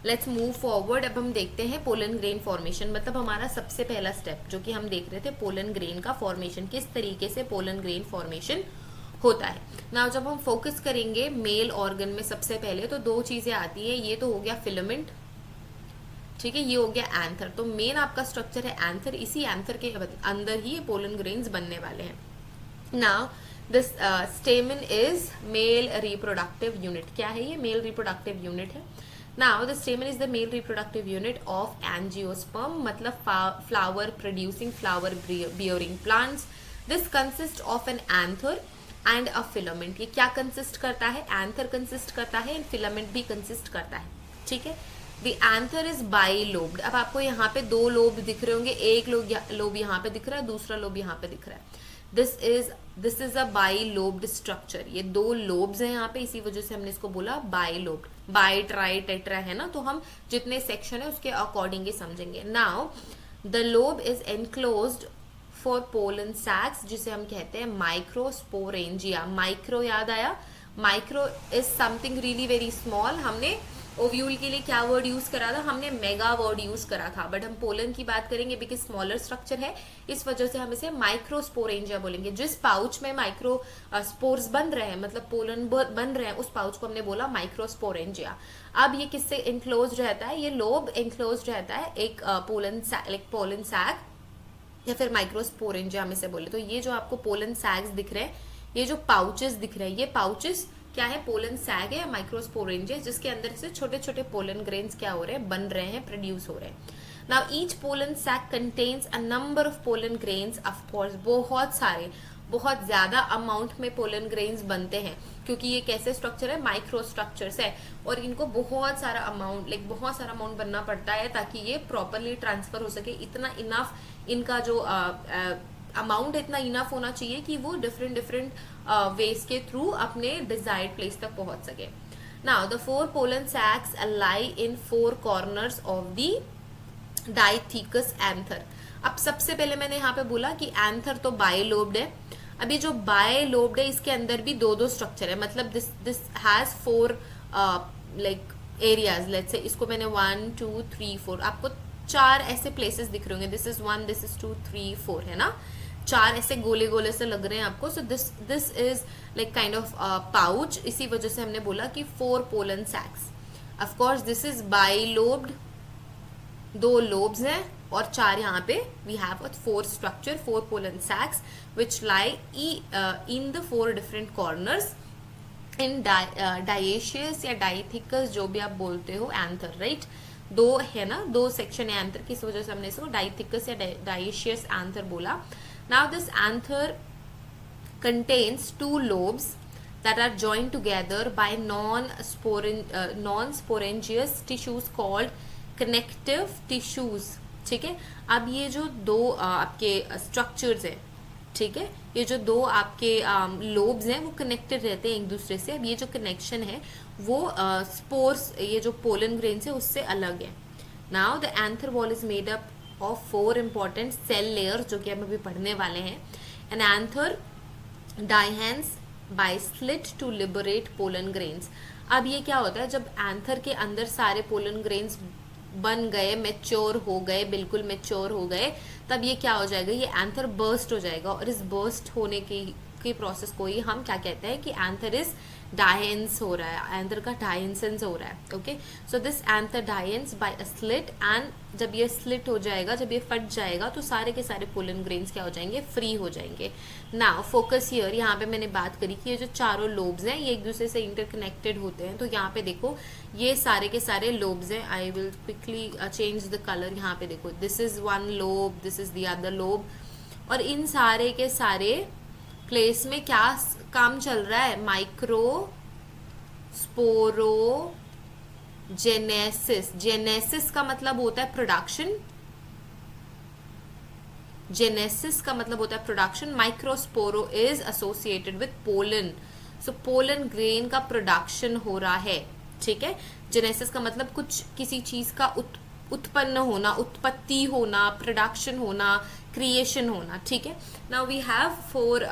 Let's move forward. अब हम देखते हैं पोलन ग्रेन फॉर्मेशन, मतलब हमारा सबसे पहला स्टेप जो कि हम देख रहे थे पोलन ग्रेन का फॉर्मेशन, किस तरीके से पोलन ग्रेन फॉर्मेशन होता है। नाउ जब हम फोकस करेंगे मेल ऑर्गन में, सबसे पहले तो दो चीजें आती है, ये तो हो गया फिलामेंट, ठीक है, ये हो गया एंथर। तो मेन आपका स्ट्रक्चर है एंथर, इसी एंथर के अंदर ही पोलन ग्रेन्स बनने वाले हैं। Now this stamen is male reproductive unit. क्या है ये? मेल रिप्रोडक्टिव यूनिट है। Now the stamen is the male reproductive unit of angiosperm, मतलब flower producing, flower bearing plants. This consist of an anther and a filament. ये क्या consist करता है? Anther consist करता है एंड फिलामेंट भी consist करता है, ठीक है। The anther is bilobed. अब आपको यहाँ पे दो लोब दिख रहे होंगे, एक लोब यहाँ पे दिख रहा है, दूसरा लोब यहाँ पे दिख रहा है। This is a bilobed structure. ये दो लोब्स हैं यहाँ पे, इसी वजह से हमने इसको बोला बाइलोब्ड। बाई, ट्राई, टेट्रा है ना, तो हम जितने सेक्शन है उसके अकॉर्डिंग ही समझेंगे। Now the lobe is enclosed for pollen sacs, जिसे हम कहते हैं माइक्रोस्पोरेंजिया। माइक्रो याद आया? Micro is something really very small. हमने ओव्यूल के लिए क्या वर्ड यूज करा था? हमने मेगा वर्ड यूज करा था, बट हम पोलन की बात करेंगे बिकॉज स्मॉलर स्ट्रक्चर है, इस वजह से हम इसे माइक्रोस्पोरेंजिया बोलेंगे। जिस पाउच में माइक्रो स्पोर्स बन रहे हैं, मतलब पोलन बन रहे हैं, उस पाउच को हमने बोला माइक्रोस्पोरेंजिया। अब ये किससे एनक्लोज रहता है? ये लोब एनक्लोज रहता है एक पोलन सैक या फिर माइक्रोस्पोरेंजिया में से बोले तो। ये जो आपको पोलन सैक्स दिख रहे हैं, ये जो पाउचेस दिख रहे हैं, ये पाउचेस क्या है? पोलन सैग है या माइक्रोस्पोरेंजिया, जिसके अंदर से छोटे छोटे पोलन ग्रेन्स क्या हो रहे हैं? बन रहे हैं, प्रोड्यूस हो रहे हैं। Now each pollen sac contains a number of pollen grains. Of course बहुत सारे, बहुत ज्यादा अमाउंट में पोलन ग्रेन्स बनते हैं, क्योंकि ये कैसे स्ट्रक्चर है? माइक्रो स्ट्रक्चर्स है, और इनको बहुत सारा अमाउंट बनना पड़ता है ताकि ये प्रॉपरली ट्रांसफर हो सके। इतना इनफ इनका जो अमाउंट इतना इनफ होना चाहिए कि वो डिफरेंट वेज के थ्रू अपने डिजायर्ड प्लेस तक पहुंच सके। Now the 4 pollen sacs lie in 4 corners of the dithecous anther. अब सबसे पहले मैंने यहाँ पे बोला कि एंथर तो बाइलोब्ड है। अभी जो बाइलोब्ड है इसके अंदर भी दो स्ट्रक्चर है, मतलब this has 4 like areas. Let's say इसको मैंने 1 2 3 4, आपको 4 ऐसे प्लेसेस दिख रहे होंगे। दिस इज 1, दिस इज 2 3 4, है ना, 4 ऐसे गोले गोले से लग रहे हैं आपको। So this is like kind of pouch, इसी वजह से हमने बोला कि 4 pollen sacs. Of course this is bilobed, 2 lobes हैं और 4 यहाँ पे we have 4 structure, 4 pollen sacs which lie in the 4 different corners in dithecous या डाइथिकस, जो भी आप बोलते हो, एंथर, राइट। 2 है ना, 2 सेक्शन है एंथर की, इस वजह से हमने इसको डाइथिकस या डायेशियस एंथर बोला। Now this anther contains 2 lobes that are joined together by non-sporangious tissues called connective tissues, ठीक है। अब ये जो 2 आपके स्ट्रक्चर्स हैं, ठीक है, ये जो 2 आपके लोब्स हैं वो कनेक्टेड रहते हैं एक दूसरे से। अब ये जो कनेक्शन है वो स्पोर्स, ये जो पोलन ग्रेन्स है उससे अलग है। Now the anther wall is made up of 4 important cell layers, जो कि हम अभी पढ़ने वाले हैं। An anther dihenes by slit to liberate pollen grains। अब ये क्या होता है? जब एंथर के अंदर सारे पोलन ग्रेन्स बन गए, मेच्योर हो गए, बिल्कुल मेच्योर हो गए, तब ये क्या हो जाएगा? ये एंथर बर्स्ट हो जाएगा, और इस बर्स्ट होने की प्रोसेस को ही हम क्या कहते हैं कि एंथर इज डायंस हो रहा है, एंथर का डायंसेंस हो रहा है। Okay, so this anther dehisces by a slit, and जब ये स्लिट हो जाएगा, जब ये फट जाएगा, तो सारे के सारे पोलन ग्रेन्स क्या हो जाएंगे? फ्री हो जाएंगे। नाउ फोकस हियर, यहाँ पे मैंने बात करी कि ये जो चारों लोब्स हैं ये एक दूसरे से इंटरकनेक्टेड होते हैं। तो यहाँ पे देखो ये सारे के सारे लोब्स हैं। I will quickly change the colour. यहाँ पे देखो, this is 1 lobe, this is the other lobe, और इन सारे के सारे प्लेस में क्या काम चल रहा है? माइक्रोस्पोरोजेनेसिस। जेनेसिस का मतलब होता है प्रोडक्शन, जेनेसिस का मतलब होता है production. माइक्रोस्पोरो is associated with pollen, so pollen grain का प्रोडक्शन हो रहा है, ठीक है। जेनेसिस का मतलब कुछ किसी चीज का उत्पन्न होना, उत्पत्ति होना, प्रोडक्शन होना, क्रिएशन होना, ठीक है। नाउ वी हैव 4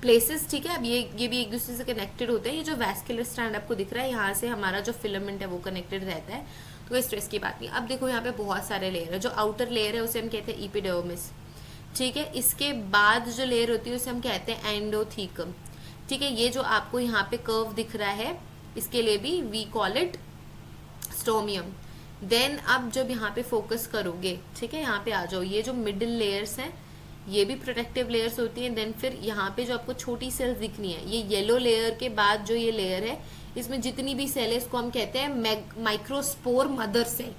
प्लेसेस, ठीक है। अब ये भी एक दूसरे से कनेक्टेड होते हैं। ये जो वैस्कुलर स्ट्रैंड आपको दिख रहा है, यहाँ से हमारा जो फिलामेंट है वो कनेक्टेड रहता है, तो कोई स्ट्रेस की बात नहीं। अब देखो यहाँ पे बहुत सारे लेयर है। जो आउटर लेयर है उसे हम कहते हैं एपिडर्मिस, ठीक है। इसके बाद जो लेयर होती है उसे हम कहते हैं एंडोथीकम, ठीक है। ये जो आपको यहाँ पे कर्व दिख रहा है, इसके लिए भी we call it stomium. Then अब जब यहाँ पे फोकस करोगे, ठीक है, यहाँ पे आ जाओ, ये जो मिडिल लेयर्स हैं ये भी प्रोटेक्टिव लेयर्स होती हैं। देन फिर यहाँ पे जो आपको छोटी सेल्स दिखनी है, ये येलो लेयर के बाद जो ये लेयर है, इसमें जितनी भी सेल है इसको हम कहते हैं माइक्रोस्पोर मदर सेल।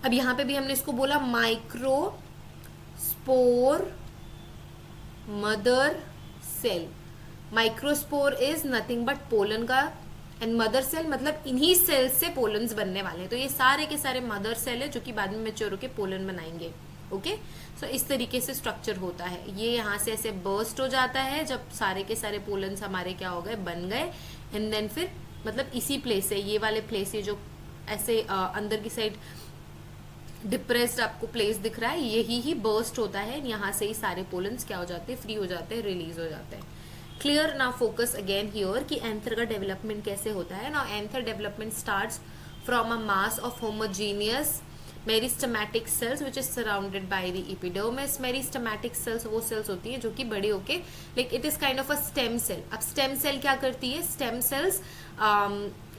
अब यहाँ पे भी हमने इसको बोला microspore mother cell. Microspore is nothing but pollen का, एंड मदर सेल मतलब इन्हीं सेल्स से पोलन्स बनने वाले हैं। तो ये सारे के सारे मदर सेल है जो कि बाद में मैच्योर होकर पोलन बनाएंगे। ओके, सो इस तरीके से स्ट्रक्चर होता है। ये यहाँ से ऐसे बर्स्ट हो जाता है जब सारे के सारे पोलन्स हमारे क्या हो गए, बन गए, एंड देन फिर मतलब इसी प्लेस से, ये वाले प्लेस से जो ऐसे अंदर की साइड डिप्रेस्ड आपको प्लेस दिख रहा है, यही ही बर्स्ट होता है। यहाँ से ही सारे पोलन्स क्या हो जाते हैं, फ्री हो जाते हैं, रिलीज हो जाते हैं। Clear. Now focus again here कि एंथर का डेवलपमेंट कैसे होता है। Now anther development starts from a mass of homogeneous meristematic cells which is surrounded by the epidermis. Meristematic cells वो सेल्स होती है जो कि बड़े होके, like it is kind of a stem cell. अब स्टेम सेल क्या करती है, स्टेम सेल्स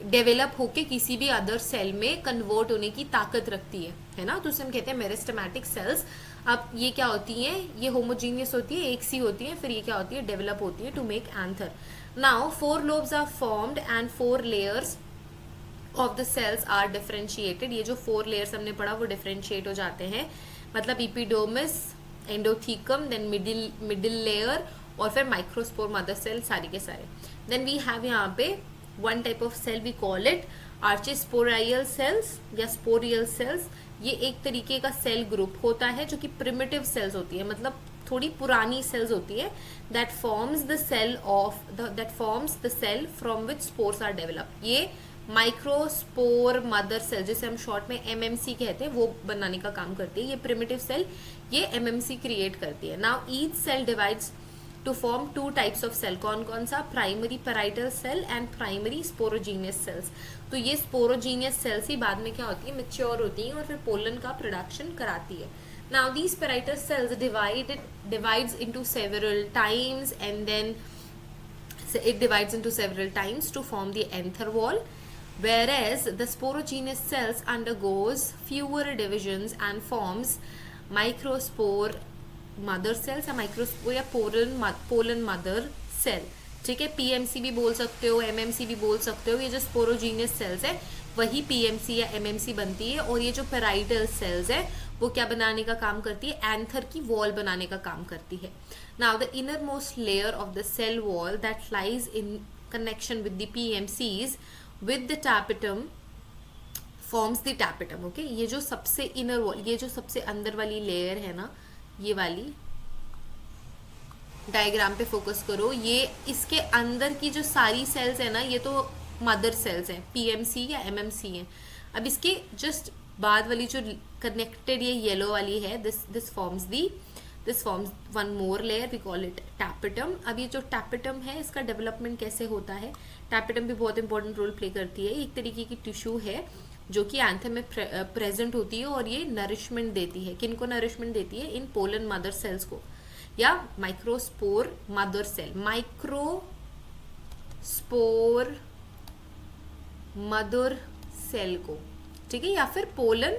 डेवलप होके किसी भी अदर सेल में कन्वर्ट होने की ताकत रखती है ना, तो उसे हम कहते हैं मेरिस्टेमेटिक सेल्स। अब ये क्या होती हैं, ये होमोजीनियस होती है, एक सी होती है, फिर ये क्या होती है, डेवलप होती है to make anther. Now 4 lobes are formed and 4 layers of the cells are differentiated. ये जो 4 layers हमने पढ़ा वो डिफरेंशिएट हो जाते हैं, मतलब एपिडर्मिस, एंडोथीकम, देन मिडिल लेयर और फिर माइक्रोस्पोर मदर सेल, सारी के सारे। देन वी हैव यहाँ पे one type of cell, we call it archesporial cells या स्पोरियल सेल्स। ये एक तरीके का सेल ग्रुप होता है जो कि प्रिमिटिव सेल्स होती है, मतलब थोड़ी पुरानी सेल्स होती है, that forms the cell from which spores are developed. ये माइक्रोस्पोर मदर सेल, जिसे हम शॉर्ट में एमएमसी कहते हैं, वो बनाने का काम करती है। ये प्रिमिटिव सेल ये एमएमसी क्रिएट करती है। Now each cell divides to form 2 types of cell. कौन कौन सा, primary parietal cell and primary sporogenous cells. तो ये स्पोरोजीनियस सेल्स ही बाद में क्या होती है, मैच्योर होती हैं और फिर पोलन का प्रोडक्शन कराती है। Now these parietal cells divides into several times and then it divides into several times to form the anther wall, whereas the sporogenous cells undergoes fewer divisions and forms microspore mother cells या microspore या pollen mother cell, ठीक है। PMC भी बोल सकते हो, MMC भी बोल सकते हो। ये जो स्पोरोजीनियस सेल्स है वही पीएमसी या एमएमसी बनती है, और ये जो पैराइटल सेल्स है वो क्या बनाने का काम करती है, एंथर की वॉल बनाने का काम करती है। Now the inner most layer of the cell wall that lies in connection with the PMCs with the tapetum forms the tapetum. Okay, ये जो सबसे इनर वॉल, ये जो सबसे अंदर वाली लेयर है ना, ये वाली डायग्राम पे फोकस करो, ये इसके अंदर की जो सारी सेल्स है ना, ये तो मदर सेल्स हैं, पीएमसी या एमएमसी हैं। अब इसके जस्ट बाद वाली जो कनेक्टेड ये येलो वाली है, this forms one more layer, we call it tapetum. अब ये जो टैपिटम है इसका डेवलपमेंट कैसे होता है, टैपिटम भी बहुत इंपॉर्टेंट रोल प्ले करती है। एक तरीके की टिश्यू है जो कि एंथर में प्रेजेंट होती है और ये नरिशमेंट देती है। किनको नरिशमेंट देती है, इन पोलन मदर सेल्स को, या microspore mother cell, microspore mother cell को, ठीक है, या फिर pollen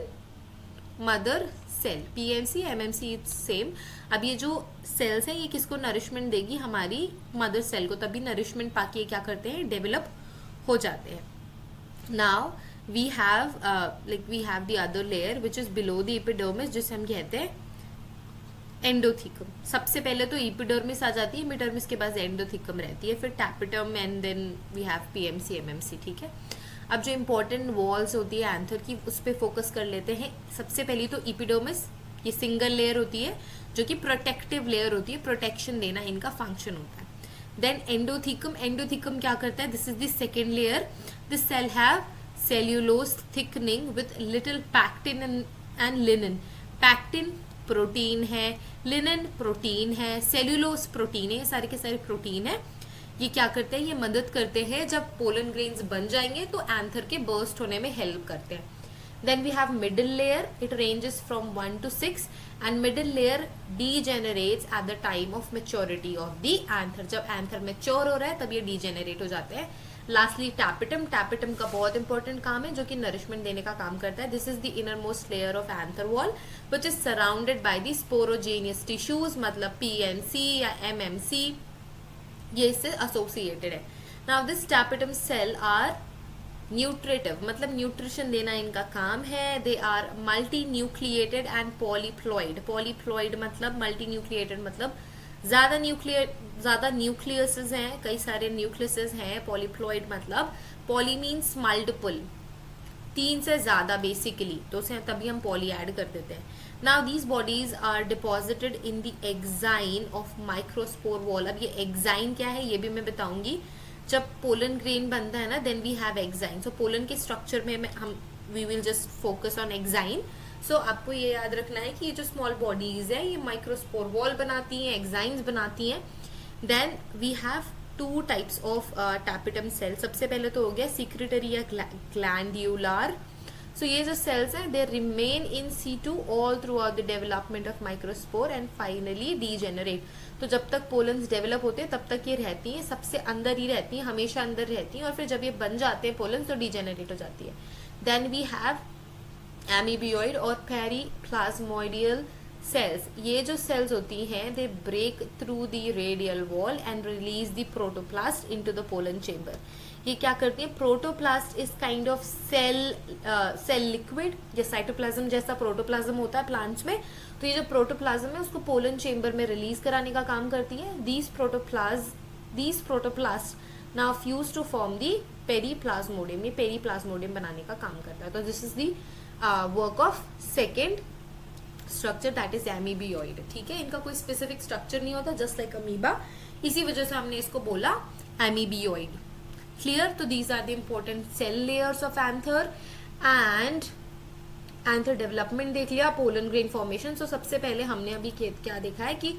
mother cell, PMC MMC it's same. अब ये जो सेल्स हैं ये किसको नरिशमेंट देगी, हमारी मदर सेल को, तभी नरिशमेंट पाके क्या करते हैं, डेवलप हो जाते हैं। Now we have the other layer which is below the epidermis, जिसे हम कहते हैं एंडोथीकम। सबसे पहले तो एपिडर्मिस आ जाती है, एपिडर्मिस के बाद एंडोथीकम रहती है, फिर tapetum and then we have PMC MMC, ठीक है। अब जो इंपॉर्टेंट वॉल्स होती है एंथर की, उस पर फोकस कर लेते हैं। सबसे पहली तो एपिडर्मिस, ये सिंगल लेयर होती है जो कि प्रोटेक्टिव लेयर होती है, प्रोटेक्शन देना इनका फंक्शन होता है। देन एंडोथीकम, एंडोथीकम क्या करता है, this is the second layer. This cell have cellulose thickening with little pectin and linen. Pectin protein है, लिनन प्रोटीन है, सेल्यूलोज प्रोटीन है, ये सारे के सारे प्रोटीन है। ये क्या करते हैं, ये मदद करते हैं जब पोलन ग्रेन्स बन जाएंगे तो एंथर के बर्स्ट होने में हेल्प करते हैं। Then we have middle layer. It ranges from 1 to 6 and middle layer degenerates at the time of maturity of the anther. जब anther mature हो रहा है तब ये degenerate हो जाते हैं। Lastly tapetum. Tapetum का बहुत important काम है जो कि nourishment देने का काम करता है। This is the innermost layer of anther wall which is surrounded by the sporogenous tissues, मतलब PNC या MMC, ये इससे associated है। Now this tapetum cell are nutritive, मतलब न्यूट्रिशन देना इनका काम है। They are multinucleated and polyploid. Polyploid मतलब मल्टी न्यूक्लिएटेड, मतलब ज़्यादा न्यूक्लियसेस हैं, कई सारे न्यूक्लियसेस हैं। पॉलीप्लॉइड मतलब पॉली मीन्स मल्टीपल, 3 से ज़्यादा बेसिकली, तो उसे तभी हम पॉली ऐड कर देते हैं। Now these bodies are deposited in the exine of microspore wall. अब ये एक्साइन क्या है ये भी मैं बताऊंगी। जब पोलन ग्रेन बनता है ना, then we have exine. So pollen के स्ट्रक्चर में हम we will just focus on exine. So आपको ये याद रखना है कि ये जो स्मॉल बॉडीज है ये माइक्रोस्पोर वॉल बनाती हैं, एक्साइन्स बनाती हैं। Then we have 2 types of tapetum cell. सबसे पहले तो हो गया सिक्रेटरी या ग्लैंड्यूलर। सो ये जो सेल्स हैं they remain in situ all throughout the development of microspore and finally degenerate. तो जब तक पोलन्स डेवलप होते हैं तब तक ये रहती हैं, सबसे अंदर ही रहती हैं, हमेशा अंदर रहती हैं, और फिर जब ये बन जाते हैं पोलन्स तो डीजेनरेट हो जाती है। देन वी हैव एमीबियोइड और पेरीप्लाज्मोइडियल सेल्स। ये जो सेल्स होती हैं they break through the radial wall and release the protoplast into the pollen chamber. ये क्या करती है, protoplast is kind of cell liquid, या साइटोप्लाज्म जैसा प्रोटोप्लाज्म होता है प्लांट्स में, तो ये जो प्रोटोप्लाज्म है उसको पोलन चेंबर में रिलीज कराने का काम करती है। These protoplast now fuse to form the periplasmodium. ये पेरीप्लाज्मोडियम बनाने का काम करता है। तो this is the work of second structure, that is amoeboid. ठीक है, इनका कोई स्पेसिफिक स्ट्रक्चर नहीं होता, जस्ट लाइक अमीबा, इसी वजह से हमने इसको बोला एमीबियोइड। क्लियर? तो these are the important cell layers of anther and anther development देख लिया, पोलन ग्रेन फॉर्मेशन। सो सबसे पहले हमने अभी क्या देखा है कि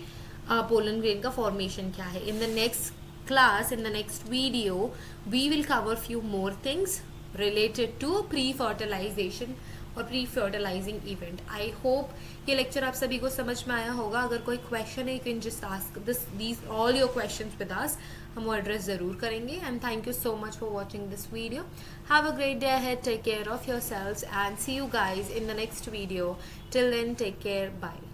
पोलन ग्रेन का फॉर्मेशन क्या है। In the next class, in the next video we will cover few more things related to pre fertilization और pre fertilizing event. I hope ये लेक्चर आप सभी को समझ में आया होगा। अगर कोई क्वेश्चन है you can just ask these all your questions with us, हम वो एड्रेस जरूर करेंगे। And thank you so much for watching this video. Have a great day ahead, take care of yourselves and see you guys in the next video. Till then take care, bye.